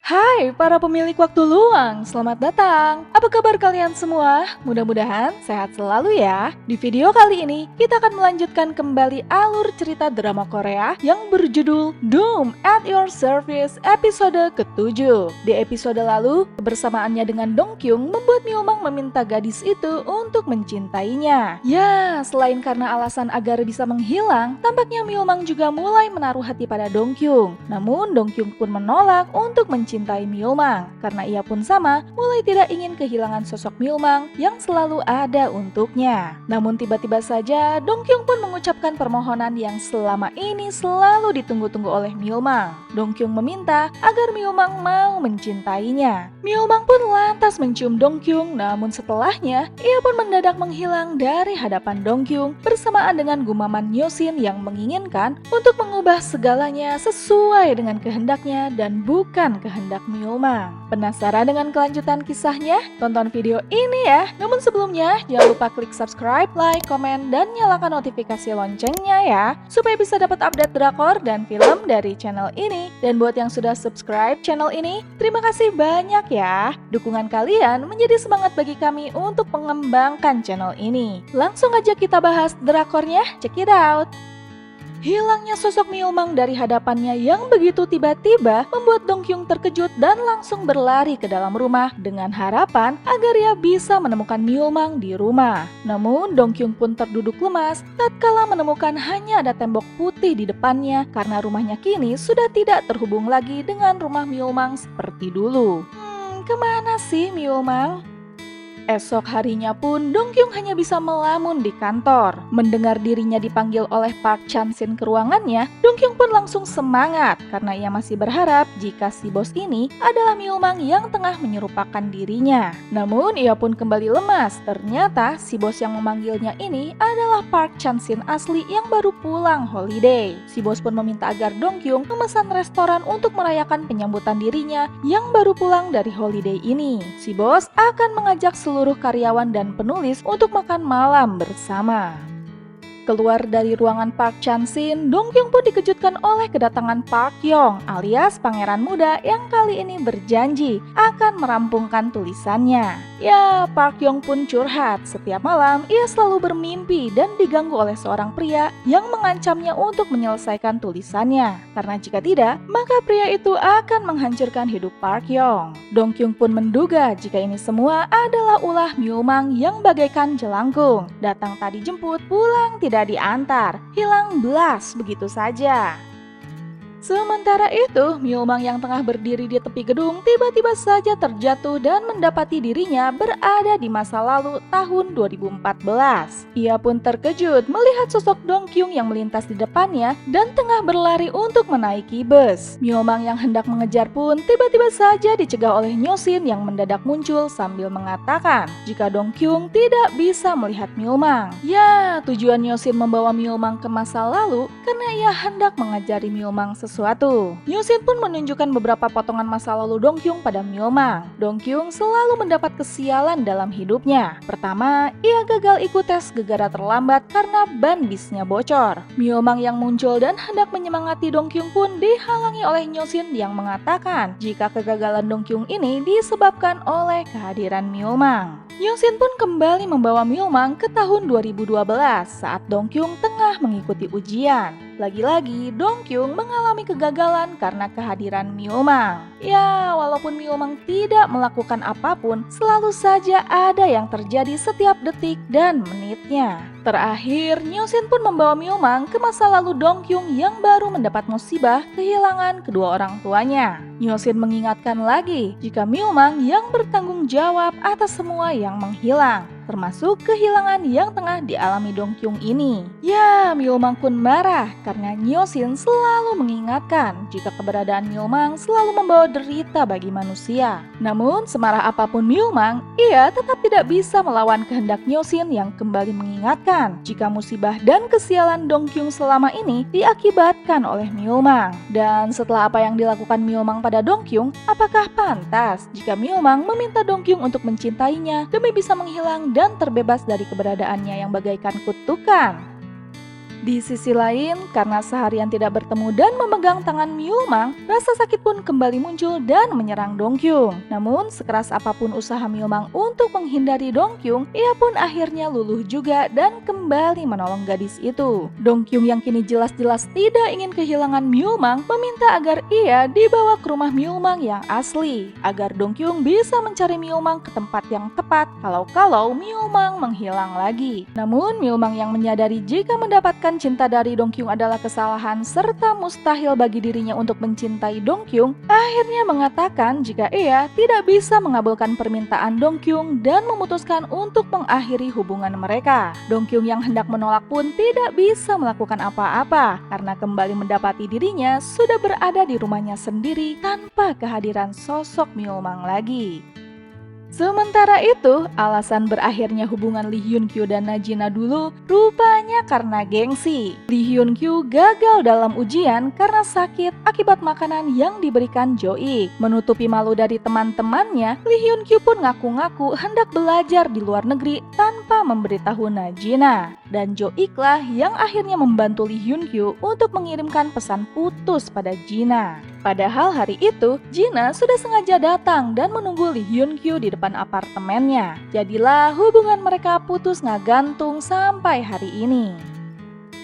Hai para pemilik waktu luang, selamat datang. Apa kabar kalian semua? Mudah-mudahan sehat selalu ya. Di video kali ini, kita akan melanjutkan kembali alur cerita drama Korea yang berjudul Doom at Your Service episode ke-7. Di episode lalu, kebersamaannya dengan Dong Kyung membuat Myulmang meminta gadis itu untuk mencintainya. Ya, selain karena alasan agar bisa menghilang, tampaknya Myulmang juga mulai menaruh hati pada Dong Kyung. Namun Dong Kyung pun menolak untuk mencintai Myulmang karena ia pun sama mulai tidak ingin kehilangan sosok Myulmang yang selalu ada untuknya. Namun tiba-tiba saja Dong Kyung pun mengucapkan permohonan yang selama ini selalu ditunggu-tunggu oleh Myulmang. Dong Kyung meminta agar Myulmang mau mencintainya. Myulmang pun lantas mencium Dong Kyung, namun setelahnya ia pun mendadak menghilang dari hadapan Dong Kyung bersamaan dengan gumaman Nyosin yang menginginkan untuk mengubah segalanya sesuai dengan kehendaknya dan bukan kehendak Myulmang. Penasaran dengan kelanjutan kisahnya? Tonton video ini ya. Namun sebelumnya, jangan lupa klik subscribe, like, komen, dan nyalakan notifikasi loncengnya ya, supaya bisa dapat update drakor dan film dari channel ini. Dan buat yang sudah subscribe channel ini, terima kasih banyak ya. Dukungan kalian menjadi semangat bagi kami untuk mengembangkan channel ini. Langsung aja kita bahas drakornya, check it out. Hilangnya sosok Myulmang dari hadapannya yang begitu tiba-tiba membuat Dong Kyung terkejut dan langsung berlari ke dalam rumah dengan harapan agar ia bisa menemukan Myulmang di rumah. Namun Dong Kyung pun terduduk lemas tatkala menemukan hanya ada tembok putih di depannya karena rumahnya kini sudah tidak terhubung lagi dengan rumah Myulmang seperti dulu. Kemana sih Myulmang? Esok harinya pun Dong Kyung hanya bisa melamun di kantor. Mendengar dirinya dipanggil oleh Park Chan-sin ke ruangannya, Dong Kyung pun langsung semangat karena ia masih berharap jika si bos ini adalah Myulmang yang tengah menyerupakan dirinya. Namun ia pun kembali lemas. Ternyata si bos yang memanggilnya ini adalah Park Chan-sin asli yang baru pulang holiday. Si bos pun meminta agar Dong Kyung memesan restoran untuk merayakan penyambutan dirinya yang baru pulang dari holiday ini. Si bos akan mengajak seluruh karyawan dan penulis untuk makan malam bersama. Keluar dari ruangan Park Chan-sin, Dong Kyung pun dikejutkan oleh kedatangan Park Yong alias pangeran muda yang kali ini berjanji akan merampungkan tulisannya. Ya, Park Yong pun curhat. Setiap malam ia selalu bermimpi dan diganggu oleh seorang pria yang mengancamnya untuk menyelesaikan tulisannya. Karena jika tidak, maka pria itu akan menghancurkan hidup Park Yong. Dong Kyung pun menduga jika ini semua adalah ulah Myulmang yang bagaikan jelangkung. Datang tadi jemput, pulang tidak diantar, hilang belas begitu saja. Sementara itu, Myulmang yang tengah berdiri di tepi gedung tiba-tiba saja terjatuh dan mendapati dirinya berada di masa lalu tahun 2014. Ia pun terkejut melihat sosok Dong Kyung yang melintas di depannya dan tengah berlari untuk menaiki bus. Myulmang yang hendak mengejar pun tiba-tiba saja dicegah oleh Nyosin yang mendadak muncul sambil mengatakan jika Dong Kyung tidak bisa melihat Myulmang. Ya, tujuan Nyosin membawa Myulmang ke masa lalu karena ia hendak mengajari Myulmang sesuatu. Nyosin pun menunjukkan beberapa potongan masa lalu Dong Kyung pada Myulmang. Dong Kyung selalu mendapat kesialan dalam hidupnya. Pertama, ia gagal ikut tes gegara terlambat karena ban bisnya bocor. Myulmang yang muncul dan hendak menyemangati Dong Kyung pun dihalangi oleh Nyosin yang mengatakan jika kegagalan Dong Kyung ini disebabkan oleh kehadiran Myulmang. Nyosin pun kembali membawa Myulmang ke tahun 2012 saat Dong Kyung tengah mengikuti ujian. Lagi-lagi, Dong Kyung mengalami kegagalan karena kehadiran Myulmang. Ya, walaupun Myulmang tidak melakukan apapun, selalu saja ada yang terjadi setiap detik dan menitnya. Terakhir, Nyosin pun membawa Myulmang ke masa lalu Dong Kyung yang baru mendapat musibah kehilangan kedua orang tuanya. Nyosin mengingatkan lagi jika Myulmang yang bertanggung jawab atas semua yang menghilang, termasuk kehilangan yang tengah dialami Dong Kyung ini. Ya, Myulmang pun marah karena Nyosin selalu mengingatkan jika keberadaan Myulmang selalu membawa derita bagi manusia. Namun, semarah apapun Myulmang, ia tetap tidak bisa melawan kehendak Nyosin yang kembali mengingatkan jika musibah dan kesialan Dong Kyung selama ini diakibatkan oleh Myulmang. Dan setelah apa yang dilakukan Myulmang pada Dong Kyung, apakah pantas jika Myulmang meminta Dong Kyung untuk mencintainya demi bisa menghilang dan terbebas dari keberadaannya yang bagaikan kutukan? Di sisi lain, karena seharian tidak bertemu dan memegang tangan Myulmang, rasa sakit pun kembali muncul dan menyerang Dongkyung. Namun, sekeras apapun usaha Myulmang untuk menghindari Dongkyung, ia pun akhirnya luluh juga dan kembali menolong gadis itu. Dongkyung yang kini jelas-jelas tidak ingin kehilangan Myulmang meminta agar ia dibawa ke rumah Myulmang yang asli, agar Dongkyung bisa mencari Myulmang ke tempat yang tepat kalau Myulmang menghilang lagi. Namun, Myulmang yang menyadari jika mendapatkan cinta dari Dongkyung adalah kesalahan serta mustahil bagi dirinya untuk mencintai Dongkyung, akhirnya mengatakan jika ia tidak bisa mengabulkan permintaan Dongkyung dan memutuskan untuk mengakhiri hubungan mereka. Dongkyung yang hendak menolak pun tidak bisa melakukan apa-apa karena kembali mendapati dirinya sudah berada di rumahnya sendiri tanpa kehadiran sosok Myulmang lagi. Sementara itu, alasan berakhirnya hubungan Lee Hyun Kyu dan Najina dulu rupanya karena gengsi. Lee Hyun Kyu gagal dalam ujian karena sakit akibat makanan yang diberikan Jo-ik. Menutupi malu dari teman-temannya, Lee Hyun Kyu pun ngaku-ngaku hendak belajar di luar negeri tanpa memberitahu Najina. Dan Jo-ik lah yang akhirnya membantu Lee Hyun Kyu untuk mengirimkan pesan putus pada Jina. Padahal hari itu, Jina sudah sengaja datang dan menunggu Lee Hyun Kyu di depan apartemennya. Jadilah hubungan mereka putus ngagantung sampai hari ini.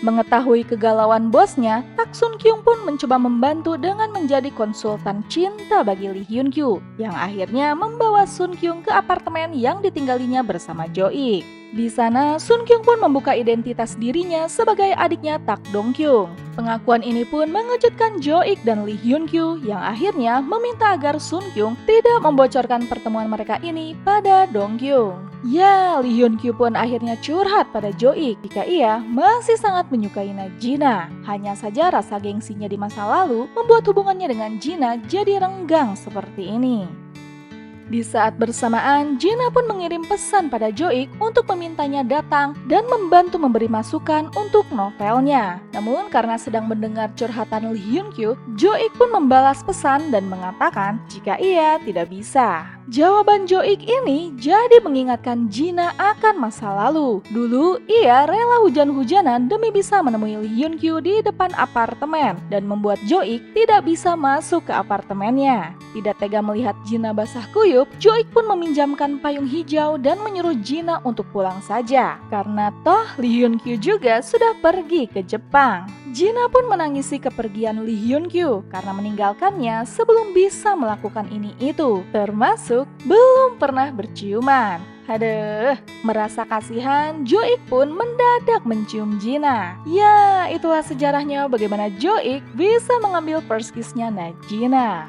Mengetahui kegalauan bosnya, Tak Sun Kyung pun mencoba membantu dengan menjadi konsultan cinta bagi Lee Hyun Kyu, yang akhirnya membawa Sun Kyung ke apartemen yang ditinggalinya bersama Jo-ik. Di sana, Sun Kyung pun membuka identitas dirinya sebagai adiknya Tak Dong Kyung. Pengakuan ini pun mengejutkan Jo-ik dan Lee Hyun Kyu yang akhirnya meminta agar Sun Kyung tidak membocorkan pertemuan mereka ini pada Dong Kyung. Ya, Lee Hyun Kyu pun akhirnya curhat pada Jo-ik jika ia masih sangat menyukai Najina. Hanya saja rasa gengsinya di masa lalu membuat hubungannya dengan Jina jadi renggang seperti ini. Di saat bersamaan, Jina pun mengirim pesan pada Jo-ik untuk memintanya datang dan membantu memberi masukan untuk novelnya. Namun karena sedang mendengar curhatan Lee Hyun Kyu, Jo-ik pun membalas pesan dan mengatakan jika ia tidak bisa. Jawaban Jo-ik ini jadi mengingatkan Jina akan masa lalu. Dulu ia rela hujan-hujanan demi bisa menemui Lee Hyun Kyu di depan apartemen dan membuat Jo-ik tidak bisa masuk ke apartemennya. Tidak tega melihat Jina basah kuyup, Jo-ik pun meminjamkan payung hijau dan menyuruh Jina untuk pulang saja. Karena toh Lee Hyun Kyu juga sudah pergi ke Jepang. Jina pun menangisi kepergian Lee Hyun Kyu karena meninggalkannya sebelum bisa melakukan ini itu, termasuk belum pernah berciuman. Aduh, merasa kasihan, Jo-ik pun mendadak mencium Jina. Ya, itulah sejarahnya bagaimana Jo-ik bisa mengambil first kiss-nya Najina.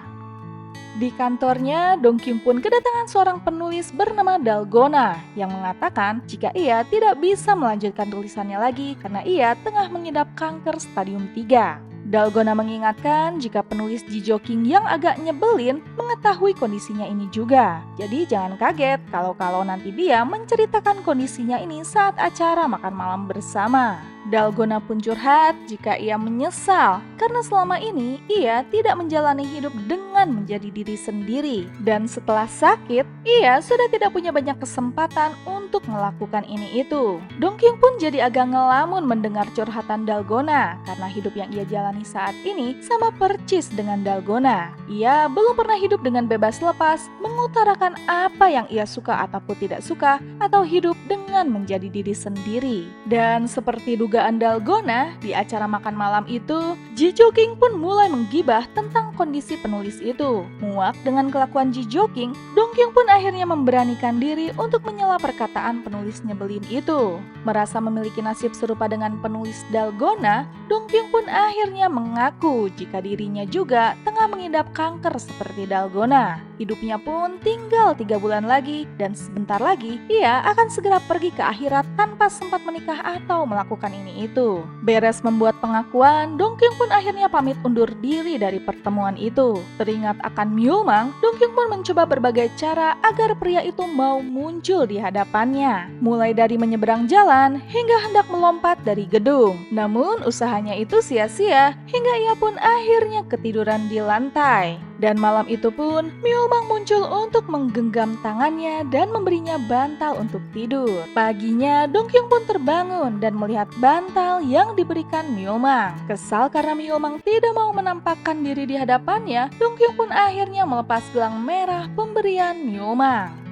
Di kantornya, Dong Kyung pun kedatangan seorang penulis bernama Dalgona yang mengatakan jika ia tidak bisa melanjutkan tulisannya lagi karena ia tengah mengidap kanker stadium 3. Dalgona mengingatkan jika penulis Ji Joking yang agak nyebelin mengetahui kondisinya ini juga. Jadi jangan kaget kalau nanti dia menceritakan kondisinya ini saat acara makan malam bersama. Dalgona pun curhat jika ia menyesal karena selama ini ia tidak menjalani hidup dengan menjadi diri sendiri. Dan setelah sakit, ia sudah tidak punya banyak kesempatan untuk melakukan ini itu. Dong Kyung pun jadi agak ngelamun mendengar curhatan Dalgona karena hidup yang ia jalani saat ini sama percis dengan Dalgona. Ia belum pernah hidup dengan bebas lepas, mengutarakan apa yang ia suka ataupun tidak suka, atau hidup dengan menjadi diri sendiri. Dan seperti dugaan Dalgona, di acara makan malam itu, Ji Joking pun mulai menggibah tentang kondisi penulis itu. Muak dengan kelakuan Ji Joking, Dong Kyung pun akhirnya memberanikan diri untuk menyela perkataan penulis nyebelin itu. Merasa memiliki nasib serupa dengan penulis Dalgona, Dong Kyung pun akhirnya mengaku jika dirinya juga tengah mengidap kanker seperti Dalgona. Hidupnya pun tinggal 3 bulan lagi dan sebentar lagi ia akan segera pergi ke akhirat tanpa sempat menikah atau melakukan ini itu. Beres membuat pengakuan, Dong Kyung pun akhirnya pamit undur diri dari pertemuan itu. Teringat akan Myulmang, Dong Kyung pun mencoba berbagai cara agar pria itu mau muncul di hadapannya. Mulai dari menyeberang jalan hingga hendak melompat dari gedung. Namun usahanya itu sia-sia hingga ia pun akhirnya ketiduran di lantai. Dan malam itu pun, Myeolbang muncul untuk menggenggam tangannya dan memberinya bantal untuk tidur. Paginya, Dongkyung pun terbangun dan melihat bantal yang diberikan Myeolbang. Kesal karena Myeolbang tidak mau menampakkan diri di hadapannya, Dongkyung pun akhirnya melepas gelang merah pemberian Myeolbang.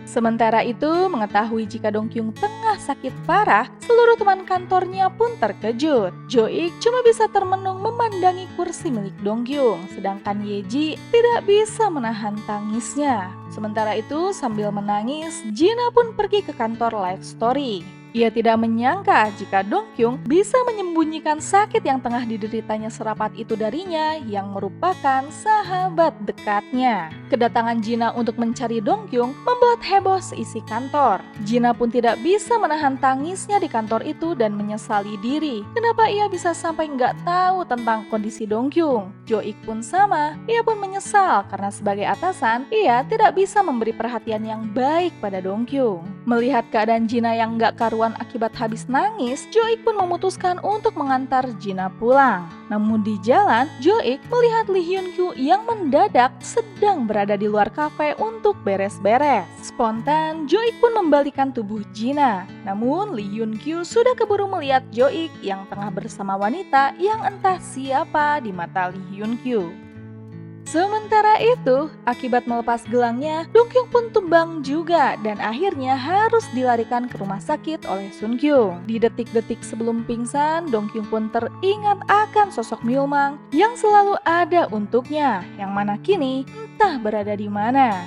Sementara itu, mengetahui jika Dongkyung tengah sakit parah, seluruh teman kantornya pun terkejut. Jo-ik cuma bisa termenung memandangi kursi milik Dongkyung, sedangkan Yeji tidak bisa menahan tangisnya. Sementara itu, sambil menangis, Jina pun pergi ke kantor Life Story. Ia tidak menyangka jika Dongkyung bisa menyembunyikan sakit yang tengah dideritanya serapat itu darinya yang merupakan sahabat dekatnya. Kedatangan Jina untuk mencari Dongkyung membuat heboh seisi kantor. Jina pun tidak bisa menahan tangisnya di kantor itu dan menyesali diri. Kenapa ia bisa sampai nggak tahu tentang kondisi Dongkyung? Jo-ik pun sama, ia pun menyesal karena sebagai atasan, ia tidak bisa memberi perhatian yang baik pada Dongkyung. Melihat keadaan Jina yang nggak karuan akibat habis nangis, Jo-ik pun memutuskan untuk mengantar Jina pulang. Namun di jalan, Jo-ik melihat Lee Hyun-kyu yang mendadak sedang berada di luar kafe untuk beres-beres. Spontan, Jo-ik pun membalikan tubuh Jina. Namun Lee Hyun-kyu sudah keburu melihat Jo-ik yang tengah bersama wanita yang entah siapa di mata Lee Hyun-kyu. Sementara itu, akibat melepas gelangnya, Dongkyung pun tumbang juga dan akhirnya harus dilarikan ke rumah sakit oleh Sun-kyung. Di detik-detik sebelum pingsan, Dongkyung pun teringat akan sosok Myeolbang yang selalu ada untuknya, yang mana kini entah berada di mana.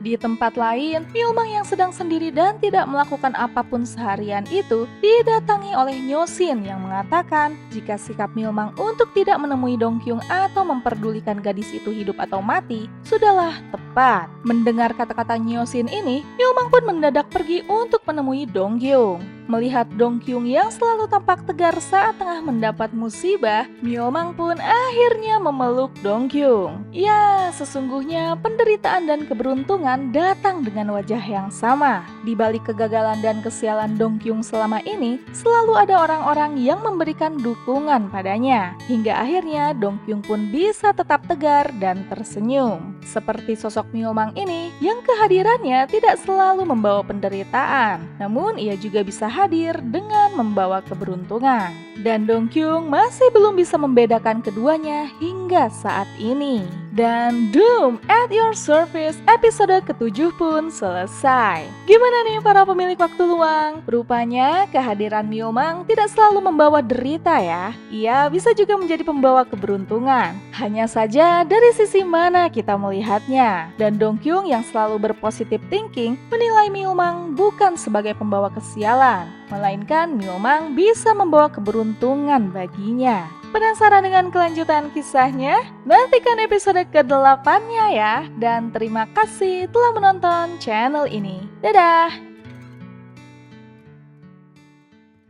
Di tempat lain, Myeolbang yang sedang sendiri dan tidak melakukan apapun seharian itu didatangi oleh Nyosin yang mengatakan jika sikap Myeolbang untuk tidak menemui Dongkyung atau memperdulikan gadis itu hidup atau mati sudahlah tepat. Mendengar kata-kata Nyosin ini, Myeolbang pun mendadak pergi untuk menemui Dongkyung. Melihat Dongkyung yang selalu tampak tegar saat tengah mendapat musibah, Myeolbang pun akhirnya memeluk Dongkyung. Ya, sesungguhnya penderitaan dan keberuntungan datang dengan wajah yang sama. Di balik kegagalan dan kesialan Dongkyung selama ini, selalu ada orang-orang yang memberikan dukungan padanya. Hingga akhirnya Dongkyung pun bisa tetap tegar dan tersenyum. Seperti sosok Myeolbang ini, yang kehadirannya tidak selalu membawa penderitaan, namun ia juga bisa hadir dengan membawa keberuntungan. Dan Dongkyung masih belum bisa membedakan keduanya hingga saat ini. Dan Doom at Your Service episode ke-7 pun selesai. Gimana nih para pemilik waktu luang? Rupanya kehadiran Myeolbang tidak selalu membawa derita ya. Ia bisa juga menjadi pembawa keberuntungan. Hanya saja dari sisi mana kita melihatnya. Dan Dongkyung yang selalu berpositif thinking menilai Myeolbang bukan sebagai pembawa kesialan, melainkan Myeolbang bisa membawa keberuntungan baginya. Penasaran dengan kelanjutan kisahnya? Nantikan episode ke-8-nya ya. Dan terima kasih telah menonton channel ini. Dadah!